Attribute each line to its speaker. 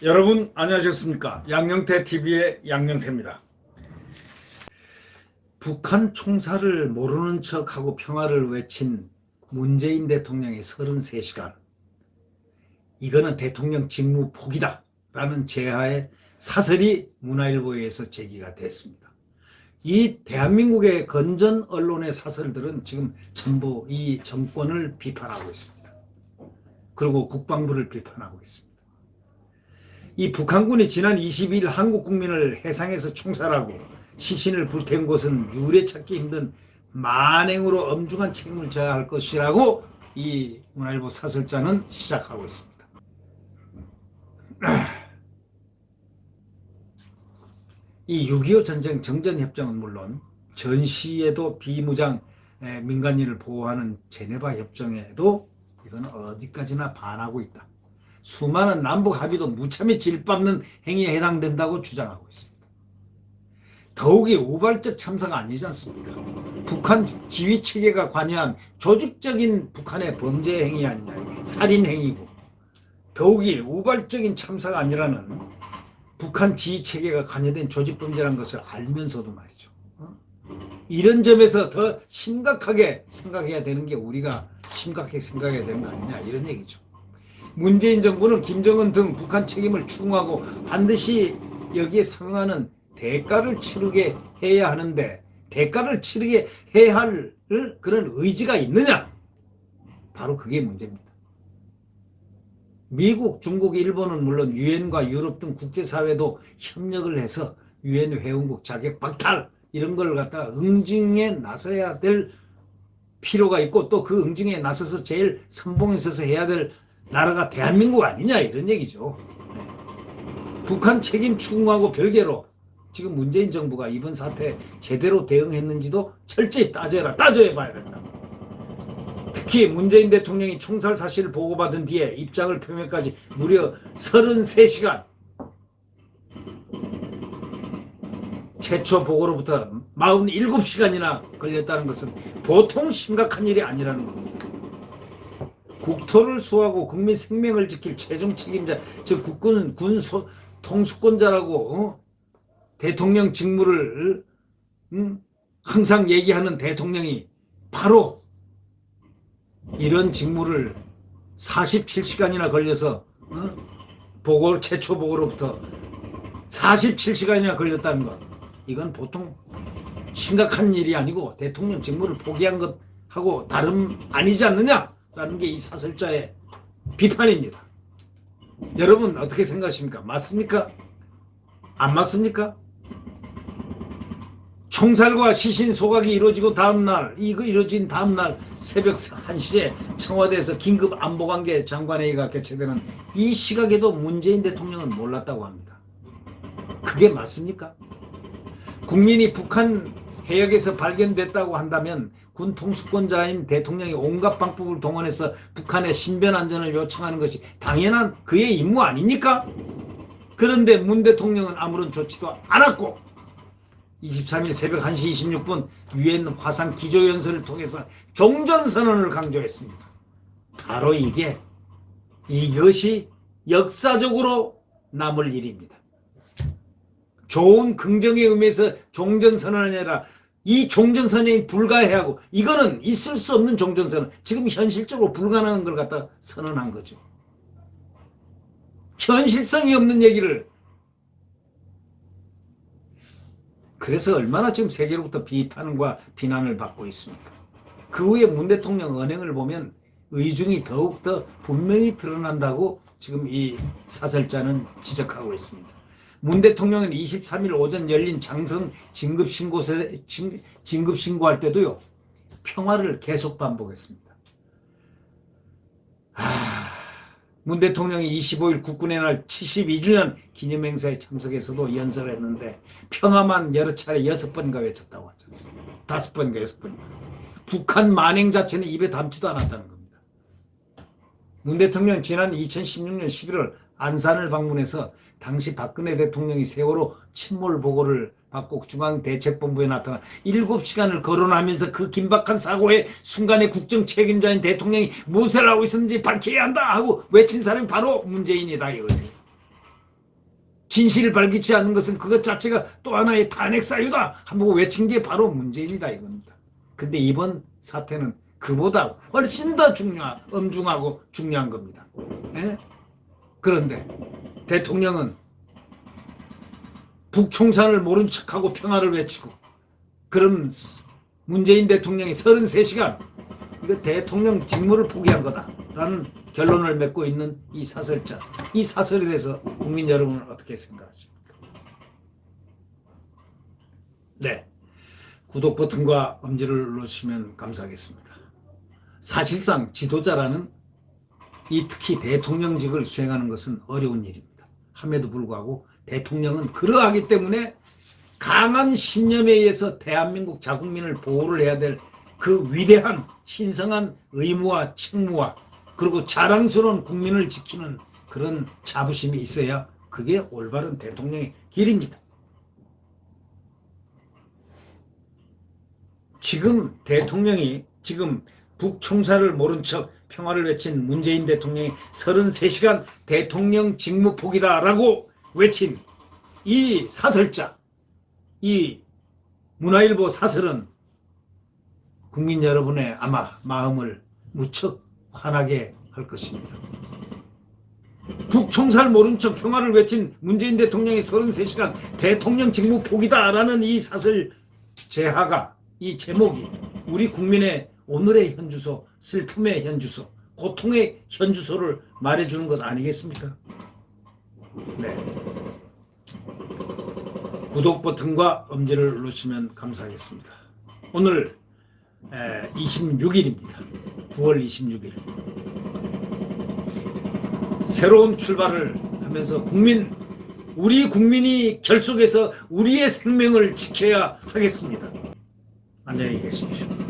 Speaker 1: 여러분 안녕하셨습니까? 양영태TV의 양영태입니다. 북한 총살을 모르는 척하고 평화를 외친 문재인 대통령의 33시간, 이거는 대통령 직무 포기다 라는 제하의 사설이 문화일보에서 제기가 됐습니다. 이 대한민국의 건전 언론의 사설들은 지금 전부 이 정권을 비판하고 있습니다. 그리고 국방부를 비판하고 있습니다. 이 북한군이 지난 22일 한국 국민을 해상에서 총살하고 시신을 불태운 것은 유례 찾기 힘든 만행으로 엄중한 책임을 져야 할 것이라고 이 문화일보 사설자는 시작하고 있습니다. 이 6.25 전쟁 정전협정은 물론 전시에도 비무장 민간인을 보호하는 제네바 협정에도 이건 어디까지나 반하고 있다. 수많은 남북 합의도 무참히 질밟는 행위에 해당된다고 주장하고 있습니다. 더욱이 우발적 참사가 아니지 않습니까? 북한 지휘체계가 관여한 조직적인 북한의 범죄 행위 아니냐, 살인 행위고, 더욱이 우발적인 참사가 아니라는 북한 지휘체계가 관여된 조직범죄라는 것을 알면서도 말이죠. 이런 점에서 더 심각하게 생각해야 되는 게 우리가 심각하게 생각해야 되는 거 아니냐, 이런 얘기죠. 문재인 정부는 김정은 등 북한 책임을 추궁하고 반드시 여기에 상응하는 대가를 치르게 해야 하는데, 대가를 치르게 해야 할 그런 의지가 있느냐? 바로 그게 문제입니다. 미국, 중국, 일본은 물론 유엔과 유럽 등 국제사회도 협력을 해서 유엔 회원국 자격 박탈 이런 걸 갖다가 응징에 나서야 될 필요가 있고, 또 그 응징에 나서서 제일 선봉에 서서 해야 될 나라가 대한민국 아니냐, 이런 얘기죠. 북한 책임 추궁하고 별개로 지금 문재인 정부가 이번 사태에 제대로 대응했는지도 철저히 따져야 봐야 된다. 특히 문재인 대통령이 총살 사실을 보고받은 뒤에 입장을 표명까지 무려 33시간, 최초 보고로부터 47시간이나 걸렸다는 것은 보통 심각한 일이 아니라는 겁니다. 국토를 수호하고 국민 생명을 지킬 최종 책임자, 즉 국군은 통수권자라고 대통령 직무를 항상 얘기하는 대통령이 바로 이런 직무를 47시간이나 걸려서 최초 보고로부터 47시간이나 걸렸다는 것, 이건 보통 심각한 일이 아니고 대통령 직무를 포기한 것하고 다름 아니지 않느냐 라는 게 이 사설자의 비판입니다. 여러분 어떻게 생각하십니까? 맞습니까? 안 맞습니까? 총살과 시신 소각이 이루어진 다음날 새벽 1시에 청와대에서 긴급 안보관계 장관회의가 개최되는 이 시각에도 문재인 대통령은 몰랐다고 합니다. 그게 맞습니까? 국민이 북한 해역에서 발견됐다고 한다면 군 통수권자인 대통령이 온갖 방법을 동원해서 북한의 신변 안전을 요청하는 것이 당연한 그의 임무 아닙니까? 그런데 문 대통령은 아무런 조치도 않았고 23일 새벽 1시 26분 유엔 화상 기조연설을 통해서 종전선언을 강조했습니다. 바로 이것이 역사적으로 남을 일입니다. 좋은 긍정의 의미에서 종전선언이 아니라 이 종전선언이 불가해야 하고, 이거는 있을 수 없는 종전선언, 지금 현실적으로 불가능한 걸 갖다 선언한 거죠. 현실성이 없는 얘기를. 그래서 얼마나 지금 세계로부터 비판과 비난을 받고 있습니까? 그 후에 문 대통령 언행을 보면 의중이 더욱더 분명히 드러난다고 지금 이 사설자는 지적하고 있습니다. 문 대통령은 23일 오전 열린 장성 진급신고할 때도요, 평화를 계속 반복했습니다. 문 대통령이 25일 국군의 날 72주년 기념행사에 참석해서도 연설했는데 평화만 여러 차례 6번인가 외쳤다고 하죠. 5번인가 6번인가. 북한 만행 자체는 입에 담지도 않았다는 겁니다. 문 대통령 지난 2016년 11월 안산을 방문해서 당시 박근혜 대통령이 세월호 침몰 보고를 받고 중앙대책본부에 나타나 7시간을 거론하면서 그 긴박한 사고의 순간에 국정 책임자인 대통령이 무엇을 하고 있었는지 밝혀야 한다 하고 외친 사람이 바로 문재인이다 이거예요. 진실을 밝히지 않는 것은 그것 자체가 또 하나의 탄핵 사유다 하고 외친 게 바로 문재인이다 이겁니다. 근데 이번 사태는 그보다 훨씬 더 엄중하고 중요한 겁니다. 예? 그런데 대통령은 북총산을 모른 척하고 평화를 외치고, 그럼 문재인 대통령이 33시간 이거 대통령 직무를 포기한 거다라는 결론을 맺고 있는 이 사설자, 이 사설에 대해서 국민 여러분은 어떻게 생각하십니까? 네, 구독 버튼과 엄지를 눌러주시면 감사하겠습니다. 사실상 지도자라는 이 특히 대통령직을 수행하는 것은 어려운 일입니다. 함에도 불구하고 대통령은 그러하기 때문에 강한 신념에 의해서 대한민국 자국민을 보호를 해야 될 그 위대한 신성한 의무와 책무와 그리고 자랑스러운 국민을 지키는 그런 자부심이 있어야 그게 올바른 대통령의 길입니다. 지금 대통령이 북총사를 모른 척 평화를 외친 문재인 대통령이 33시간 대통령 직무 포기다라고 외친 이 사설자, 이 문화일보 사설은 국민 여러분의 아마 마음을 무척 화나게 할 것입니다. 북총사를 모른 척 평화를 외친 문재인 대통령이 33시간 대통령 직무 포기다라는 이 사설 제하가, 이 제목이 우리 국민의 오늘의 현주소, 슬픔의 현주소, 고통의 현주소를 말해주는 것 아니겠습니까? 네. 구독 버튼과 엄지를 누르시면 감사하겠습니다. 오늘 26일입니다. 9월 26일. 새로운 출발을 하면서 우리 국민이 결속해서 우리의 생명을 지켜야 하겠습니다. 안녕히 계십시오.